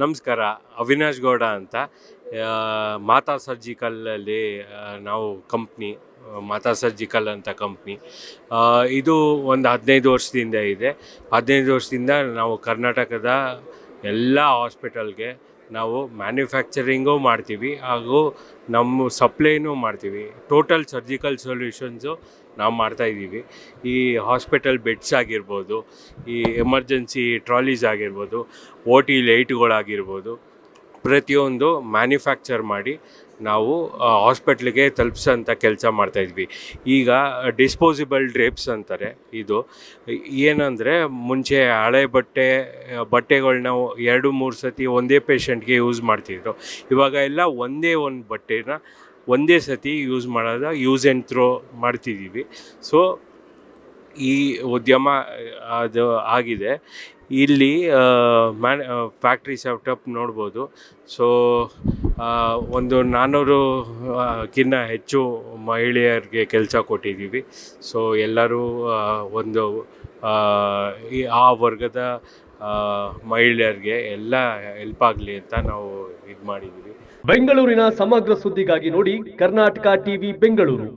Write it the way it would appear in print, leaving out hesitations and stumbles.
ನಮಸ್ಕಾರ. ಅವಿನಾಶ್ ಗೌಡ ಅಂತ. ಮಾತಾ ಸರ್ಜಿಕಲಲ್ಲಿ ನಾವು ಕಂಪ್ನಿ ಮಾತಾ ಸರ್ಜಿಕಲ್ ಅಂತ ಕಂಪ್ನಿ. ಇದು ಒಂದು 15 ವರ್ಷದಿಂದ ಇದೆ. 15 ವರ್ಷದಿಂದ ನಾವು ಕರ್ನಾಟಕದ ಎಲ್ಲ ಹಾಸ್ಪಿಟಲ್ಗೆ ನಾವು ಮ್ಯಾನುಫ್ಯಾಕ್ಚರಿಂಗು ಮಾಡ್ತೀವಿ ಹಾಗೂ ನಮ್ಮ ಸಪ್ಲೈನೂ ಮಾಡ್ತೀವಿ. ಟೋಟಲ್ ಸರ್ಜಿಕಲ್ ಸೊಲ್ಯೂಷನ್ಸು ನಾವು ಮಾಡ್ತಾಯಿದ್ದೀವಿ. ಈ ಹಾಸ್ಪಿಟಲ್ ಬೆಡ್ಸ್ ಆಗಿರ್ಬೋದು, ಈ ಎಮರ್ಜೆನ್ಸಿ ಟ್ರಾಲೀಸ್ ಆಗಿರ್ಬೋದು, OT ಲೈಟ್ಗಳಾಗಿರ್ಬೋದು, ಪ್ರತಿಯೊಂದು ಮ್ಯಾನುಫ್ಯಾಕ್ಚರ್ ಮಾಡಿ ನಾವು ಹಾಸ್ಪಿಟ್ಲಿಗೆ ತಲುಪಿಸೋಂಥ ಕೆಲಸ ಮಾಡ್ತಾಯಿದ್ವಿ. ಈಗ ಡಿಸ್ಪೋಸಿಬಲ್ ಡ್ರೇಪ್ಸ್ ಅಂತಾರೆ. ಇದು ಏನಂದರೆ, ಮುಂಚೆ ಹಳೆ ಬಟ್ಟೆಗಳ್ನ 2-3 ಸತಿ ಒಂದೇ ಪೇಷಂಟ್ಗೆ ಯೂಸ್ ಮಾಡ್ತಿದ್ರು. ಇವಾಗ ಎಲ್ಲ ಒಂದೇ ಒಂದು ಬಟ್ಟೆನ ಒಂದೇ ಸತಿ ಯೂಸ್ ಯೂಸ್ ಆ್ಯಂಡ್ ಥ್ರೋ ಮಾಡ್ತಿದ್ದೀವಿ. ಸೊ ಈ ಉದ್ಯಮ ಅದು ಆಗಿದೆ. ಇಲ್ಲಿ ಫ್ಯಾಕ್ಟ್ರಿ ಸೆಟಪ್ ನೋಡ್ಬೋದು. ಸೊ ಒಂದು 400ಕ್ಕಿಂತ ಹೆಚ್ಚು ಮಹಿಳೆಯರಿಗೆ ಕೆಲಸ ಕೊಟ್ಟಿದ್ದೀವಿ. ಸೊ ಎಲ್ಲರೂ ಒಂದು ಆ ವರ್ಗದ ಮಹಿಳೆಯರಿಗೆ ಎಲ್ಲ ಹೆಲ್ಪ್ ಆಗಲಿ ಅಂತ ನಾವು ಇದು ಮಾಡಿದ್ದೀವಿ. ಬೆಂಗಳೂರಿನ ಸಮಗ್ರ ಸುದ್ದಿಗಾಗಿ ನೋಡಿ ಕರ್ನಾಟಕ ಟಿವಿ ಬೆಂಗಳೂರು.